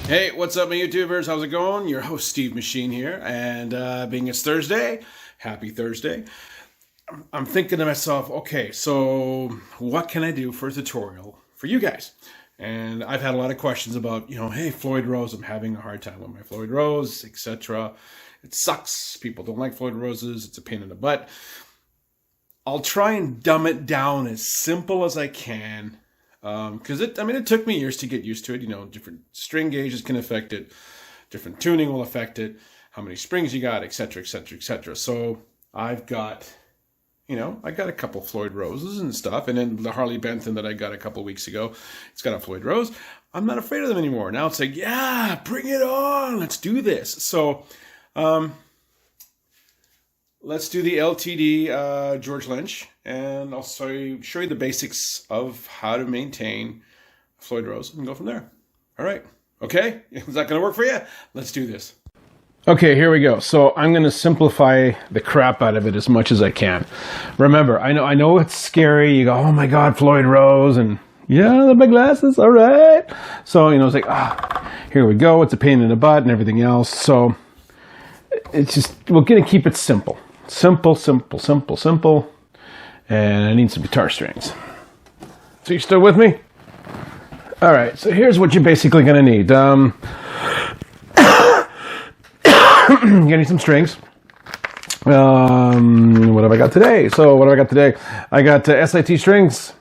Hey, what's up, my YouTubers? How's it going? Your host, Steve Machine here, and being it's Thursday, happy Thursday. I'm thinking to myself, okay, so what can I do for a tutorial for you guys? And I've had a lot of questions about, hey, FLOYD Rose, I'm having a hard time with my FLOYD Rose, etc. It sucks. People don't like FLOYD Roses. It's a pain in the butt. I'll try and dumb it down as simple as I can. Because it took me years to get used to it. Different string gauges can affect it, different tuning will affect it, how many springs you got, etc., etc., etc. So I've got, I got a couple FLOYD Roses and stuff, and then the Harley Benton that I got a couple weeks ago, it's got a FLOYD Rose. I'm not afraid of them anymore. Now it's like, yeah, bring it on, let's do this. So, let's do the LTD George Lynch, and I'll show you the basics of how to maintain FLOYD Rose and go from there. All right. Okay? Is that going to work for you? Let's do this. Okay, here we go. So I'm going to simplify the crap out of it as much as I can. Remember, I know it's scary. You go, oh my God, FLOYD Rose, and yeah, the big glasses, all right. So, it's like, here we go. It's a pain in the butt and everything else. So it's just, we're going to keep it simple. Simple, simple, simple, simple. And I need some guitar strings. So you still with me? All right, so here's what you're basically going to need. You're going to need some strings. What have I got today? I got SIT strings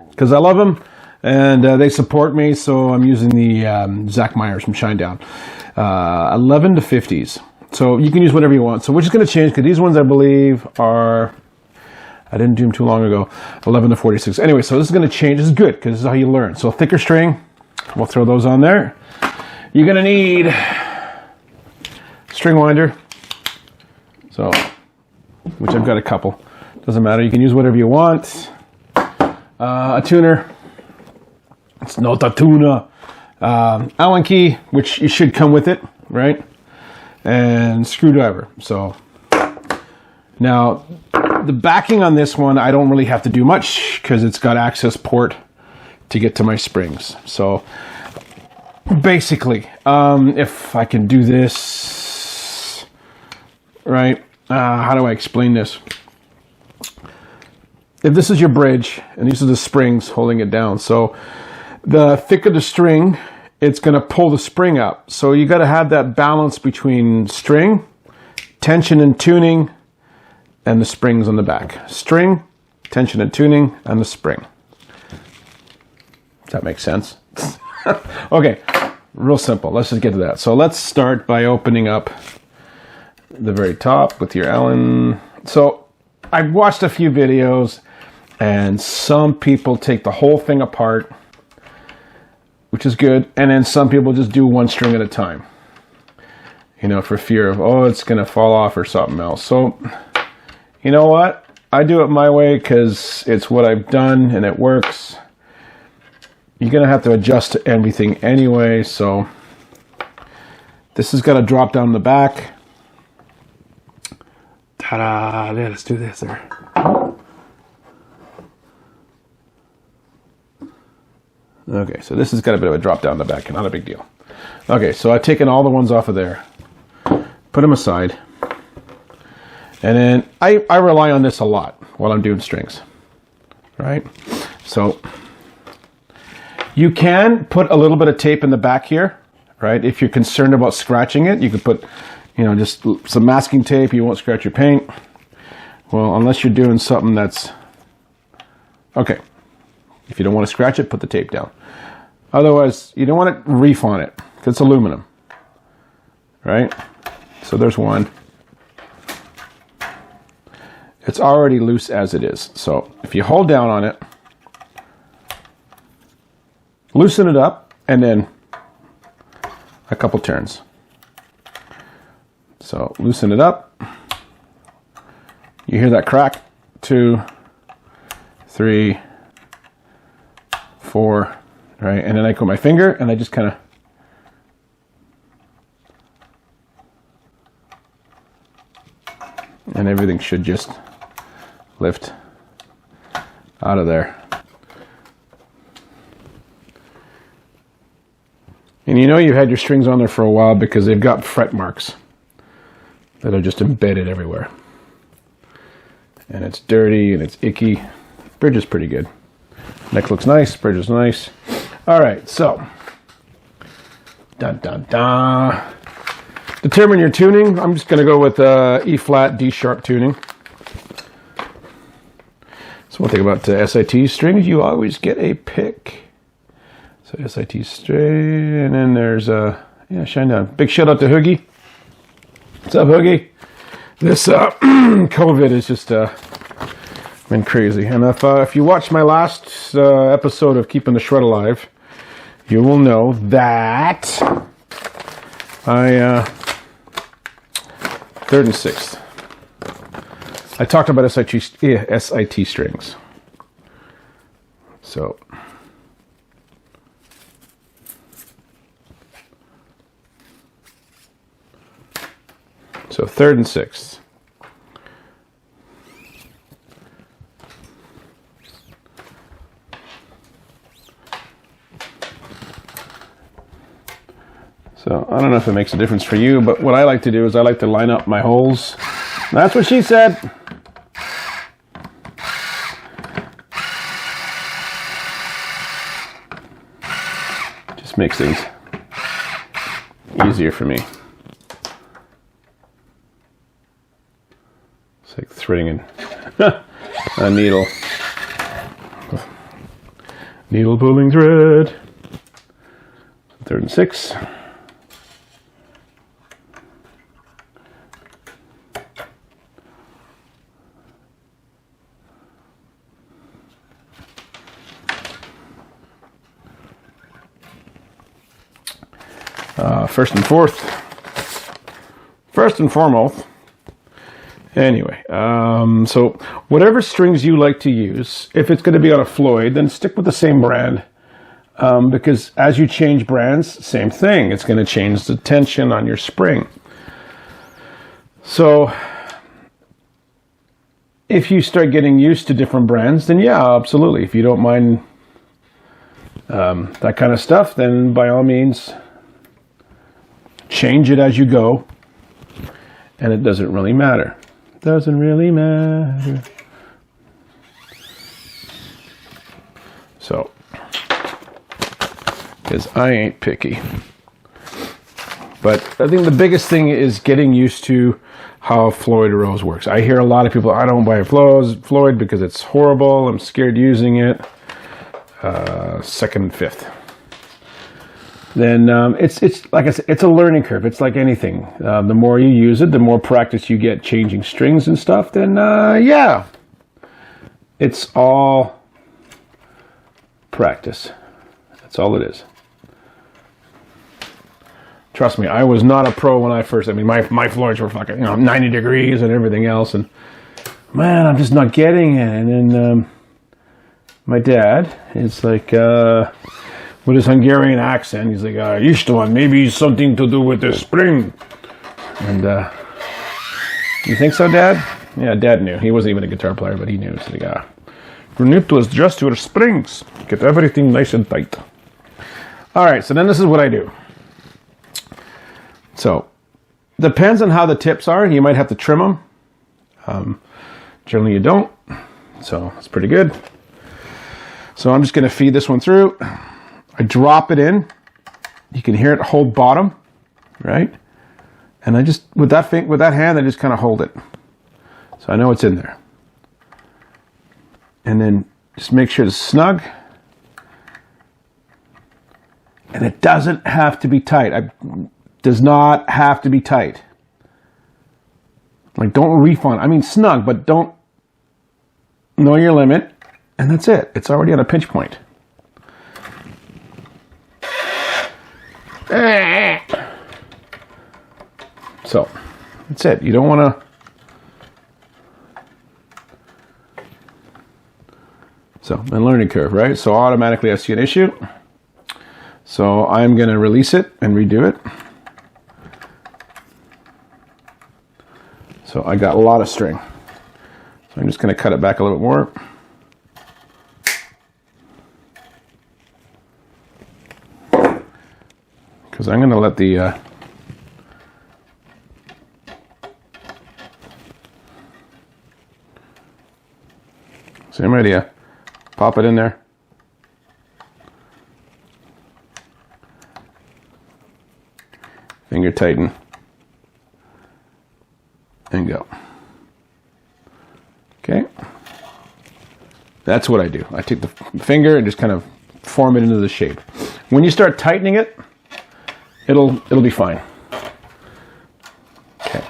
because I love them. And they support me, so I'm using the Zach Myers from Shinedown. 11 to 50s. So you can use whatever you want. So we're just going to change, because these ones I believe are, I didn't do them too long ago, 11 to 46. Anyway, so this is going to change. This is good, because this is how you learn. So thicker string, we'll throw those on there. You're going to need string winder, so, which I've got a couple. Doesn't matter, you can use whatever you want. A tuner, it's not a tuner. Allen key, which you should come with it, right? And screwdriver. So now the backing on this one, I don't really have to do much because it's got access port to get to my springs. So basically, if I can do this right, how do I explain this? If this is your bridge and these are the springs holding it down, so the thicker the string, it's going to pull the spring up. So you got to have that balance between string, tension and tuning, and the springs on the back. String, tension and tuning, and the spring. Does that make sense? Okay, real simple. Let's just get to that. So let's start by opening up the very top with your Allen. So I've watched a few videos, and some people take the whole thing apart, which is good, and then some people just do one string at a time, for fear of, it's going to fall off or something else. So, you know what? I do it my way because it's what I've done and it works. You're going to have to adjust to everything anyway, so this is going to drop down the back. Ta-da! Let's do this there. Okay, so this has got a bit of a drop down the back, not a big deal. Okay, so I've taken all the ones off of there, put them aside, and then I rely on this a lot while I'm doing strings, right? So you can put a little bit of tape in the back here, right? If you're concerned about scratching it, you could put, just some masking tape. You won't scratch your paint. Well, unless you're doing something that's, okay. If you don't want to scratch it, put the tape down. Otherwise, you don't want to reef on it, because it's aluminum, right? So there's one. It's already loose as it is. So if you hold down on it, loosen it up, and then a couple turns. So loosen it up. You hear that crack? 2, 3, 4, right? And then I go my finger and I just kind of and everything should just lift out of there. And you know you've had your strings on there for a while because they've got fret marks that are just embedded everywhere. And it's dirty and it's icky. Bridge is pretty good. Neck looks nice, bridge is nice. All right, so. Dun, dun, dun. Determine your tuning. I'm just going to go with E flat, D sharp tuning. So one thing about SIT strings, you always get a pick. So SIT string, and then there's yeah, shine down. Big shout out to Hoogie. What's up, Hoogie? This COVID is just been crazy. And if you watched my last episode of Keeping the Shred Alive, you will know that I 3rd and 6th. I talked about SIT strings. So. So 3rd and 6th. So I don't know if it makes a difference for you, but what I like to do is I like to line up my holes. That's what she said. Just makes things easier for me. Like threading a needle. Needle pulling thread. 3rd and 6th. First and 4th. First and foremost. Anyway, so whatever strings you like to use, if it's going to be on a Floyd, then stick with the same brand. Because as you change brands, same thing. It's going to change the tension on your spring. So if you start getting used to different brands, then yeah, absolutely. If you don't mind that kind of stuff, then by all means, change it as you go. And it doesn't really matter. Doesn't really matter. So, because I ain't picky. But I think the biggest thing is getting used to how FLOYD ROSE works. I hear a lot of people, I don't buy a FLOYD because it's horrible. I'm scared using it. 2nd and 5th. Then it's like I said, it's a learning curve. It's like anything. The more you use it, the more practice you get changing strings and stuff, then yeah, it's all practice. That's all it is. Trust me, I was not a pro when I first, I mean, my Floyds were fucking, 90 degrees and everything else, and man, I'm just not getting it. And then my dad is like, with his Hungarian accent, he's like, Istvan, maybe something to do with the spring. And, you think so, Dad? Yeah, Dad knew. He wasn't even a guitar player, but he knew. He's like, you need to adjust your springs. Get everything nice and tight. All right, so then this is what I do. So, depends on how the tips are. You might have to trim them. Generally, you don't. So, it's pretty good. So, I'm just going to feed this one through. I drop it in. You can hear it hold bottom, right? And I just, with that hand, I just kind of hold it. So I know it's in there. And then just make sure it's snug. And it doesn't have to be tight. It does not have to be tight. Like, don't refund. I mean, snug, but don't know your limit. And that's it. It's already at a pinch point. So, that's it. You don't want to... So, a learning curve, right? So, automatically I see an issue. So, I'm going to release it and redo it. So, I got a lot of string. So, I'm just going to cut it back a little bit more. because I'm going to let the same idea. Pop it in there. Finger tighten. And go. Okay. That's what I do. I take the finger and just kind of form it into the shape. When you start tightening it, it'll be fine. Okay.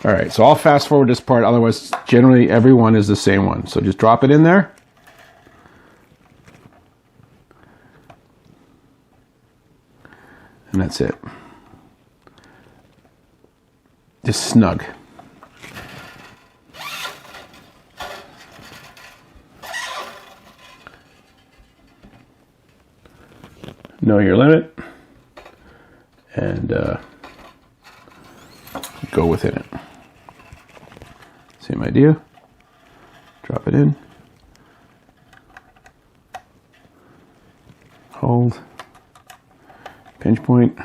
All right, so I'll fast forward this part, otherwise generally every one is the same one. So just drop it in there. And that's it. Just snug. Know your limit and go within it. Same idea. Drop it in. Hold. Pinch point.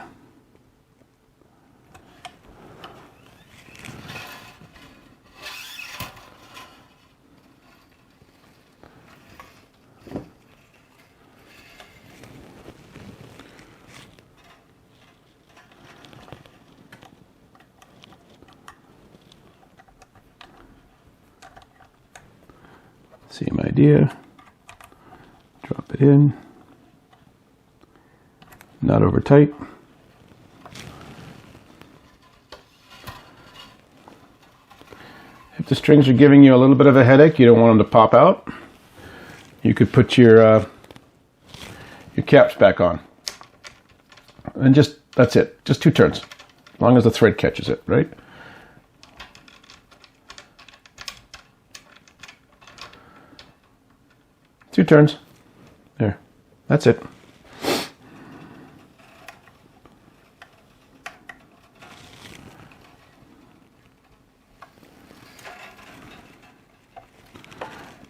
Same idea. Drop it in. Not over tight. If the strings are giving you a little bit of a headache, you don't want them to pop out, you could put your caps back on. And that's it. Just 2 turns. As long as the thread catches it, right? Two turns. There. That's it.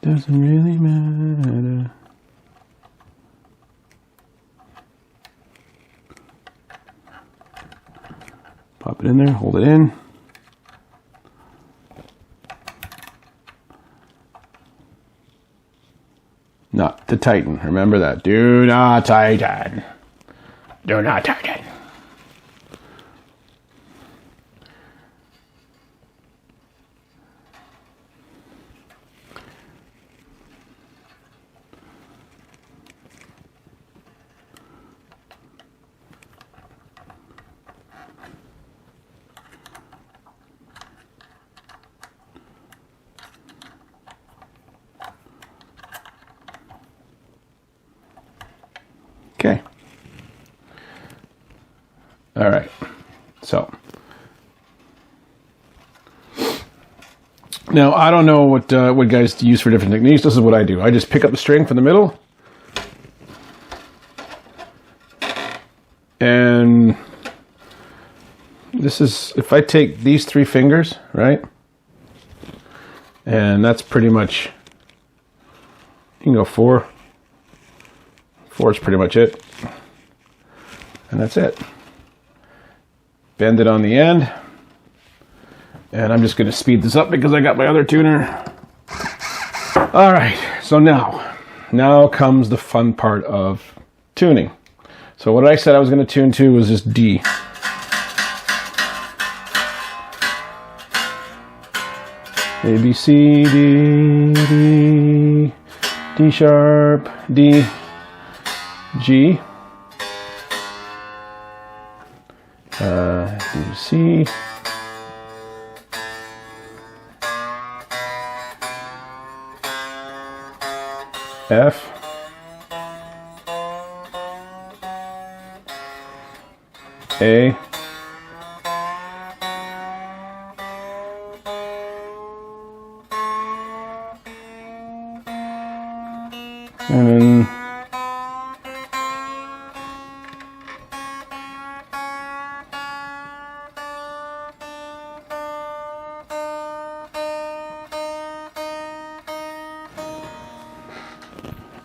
Doesn't really matter. Pop it in there, hold it in. Not to tighten. Remember that. Do not tighten. Do not tighten. Okay. All right. So now I don't know what guys use for different techniques. This is what I do. I just pick up the string from the middle, and this is if I take these 3 fingers, right, and that's pretty much. You can go 4. 4 is pretty much it. And that's it. Bend it on the end. And I'm just going to speed this up because I got my other tuner. All right, so now comes the fun part of tuning. So what I said I was going to tune to was just D. A, B, C, D, D, D sharp, D, G, D, C, F, A, and then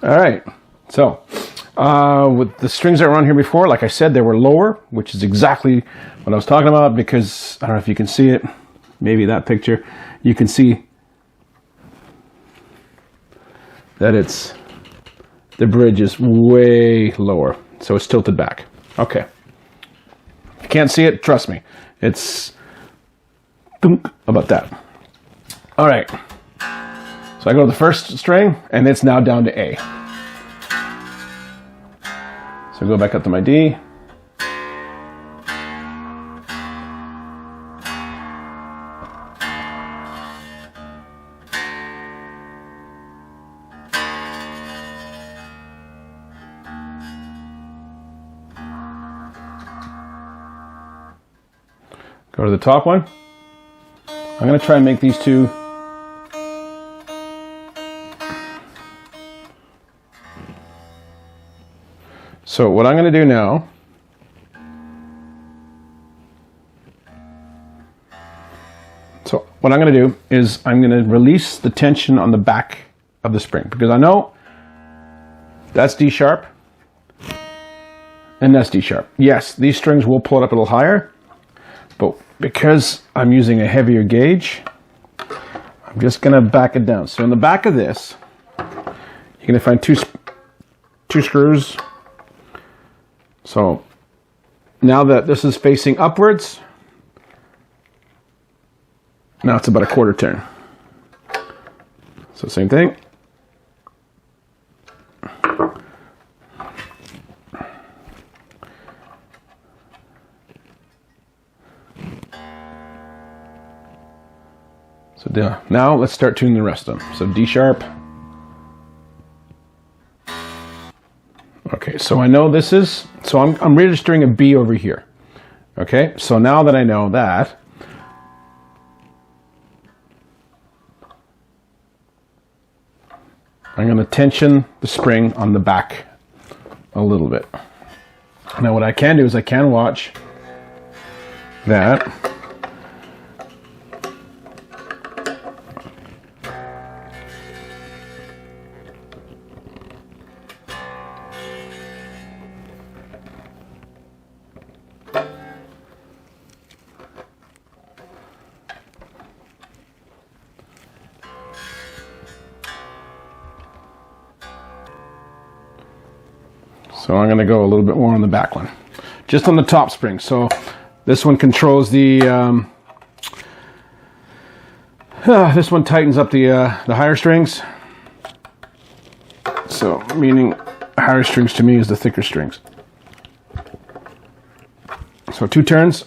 all right, so With the strings that were on here before, like I said, they were lower, which is exactly what I was talking about, because I don't know if you can see it, maybe that picture, you can see that the bridge is way lower, so it's tilted back. Okay. If you can't see it, trust me, it's about that. All right. So I go to the first string, and it's now down to A. So I go back up to my D. Go to the top one. I'm going to try and make these two so what I'm going to do now is I'm going to release the tension on the back of the spring, because I know that's D sharp and that's D sharp. Yes, these strings will pull it up a little higher, but because I'm using a heavier gauge, I'm just going to back it down. So in the back of this, you're going to find two screws. So now that this is facing upwards, now it's about a quarter turn. So same thing. So now let's start tuning the rest of them. So D sharp. Okay, so I know this is, so I'm registering a B over here. Okay, so now that I know that, I'm going to tension the spring on the back a little bit. Now what I can do is I can watch that. So I'm going to go a little bit more on the back one, just on the top spring. So this one controls the, this one tightens up the higher strings. So meaning higher strings to me is the thicker strings. So 2 turns.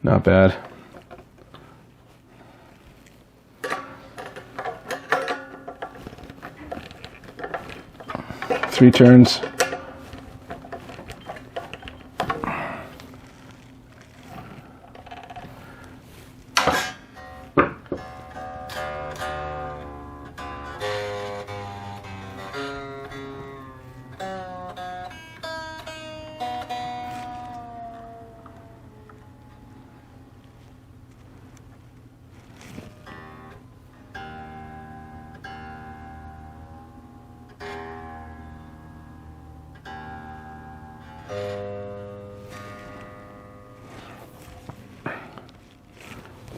Not bad. Three turns.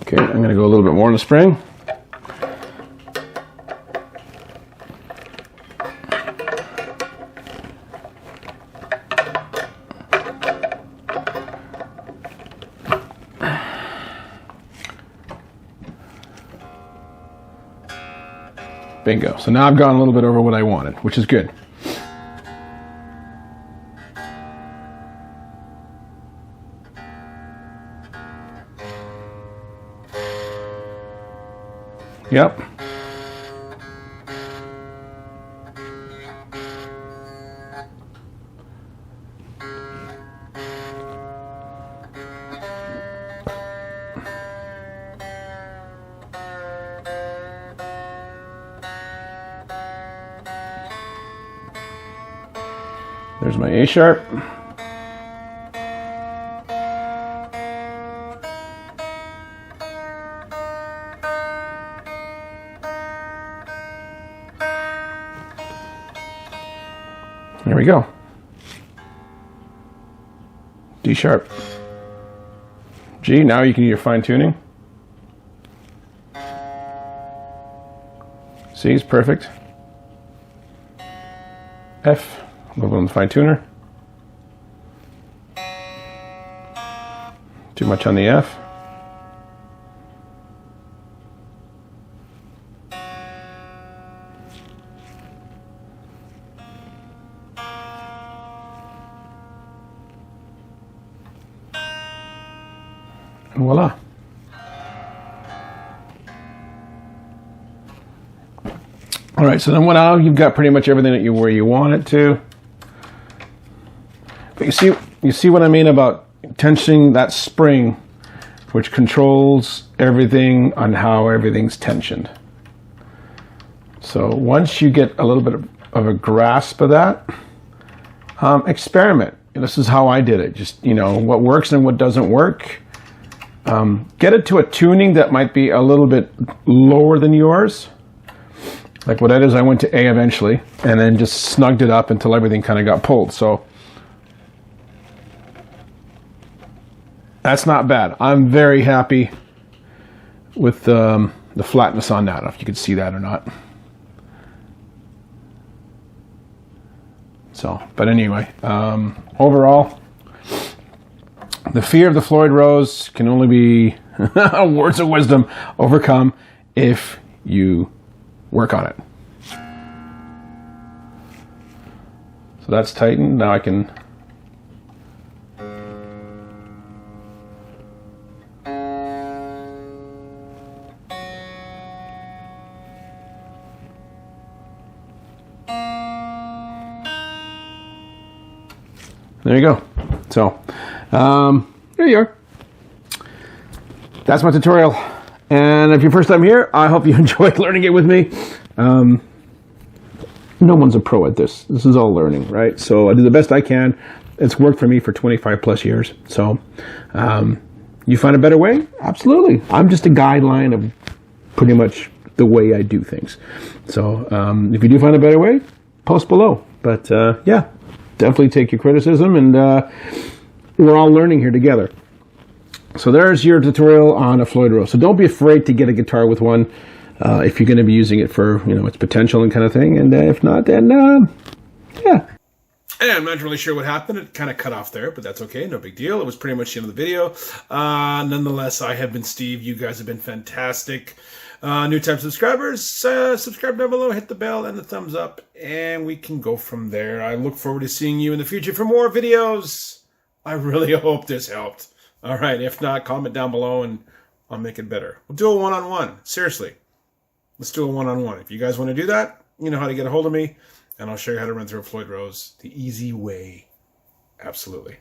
Okay, I'm going to go a little bit more on the spring. Bingo. So now I've gone a little bit over what I wanted, which is good. Yep. There's my A sharp. There we go. D sharp. G, now you can do your fine tuning. C is perfect. F, a little bit on the fine tuner. Too much on the F. And voila. All right, so then now you've got pretty much everything that where you want it to. But you see what I mean about tensioning that spring, which controls everything on how everything's tensioned. So once you get a little bit of a grasp of that, experiment. This is how I did it. Just, you know, what works and what doesn't work. Get it to a tuning that might be a little bit lower than yours. Like what I did is I went to A eventually and then just snugged it up until everything kind of got pulled. So that's not bad. I'm very happy with the flatness on that. I don't know if you can see that or not. So, but anyway, overall, the fear of the FLOYD ROSE can only be words of wisdom overcome if you work on it. So that's tightened. Now I can there you go. So there you are. That's my tutorial. And if you're first time here, I hope you enjoyed learning it with me. No one's a pro at this. This is all learning, right? So I do the best I can. It's worked for me for 25 plus years. So you find a better way? Absolutely. I'm just a guideline of pretty much the way I do things. So if you do find a better way, post below. But yeah, definitely take your criticism, and we're all learning here together. So there's your tutorial on a FLOYD ROSE. So don't be afraid to get a guitar with one if you're going to be using it for, you know, its potential and kind of thing. And if not, then yeah. And I'm not really sure what happened. It kind of cut off there, but that's okay. No big deal. It was pretty much the end of the video. Nonetheless, I have been Steve. You guys have been fantastic. New time subscribers, subscribe down below, hit the bell and the thumbs up, and we can go from there. I look forward to seeing you in the future for more videos. I really hope this helped. All right, if not, comment down below and I'll make it better. We'll do a one-on-one. Seriously, let's do a one-on-one. If you guys want to do that, you know how to get a hold of me, and I'll show you how to run through a FLOYD ROSE the easy way. Absolutely.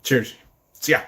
Cheers. See ya.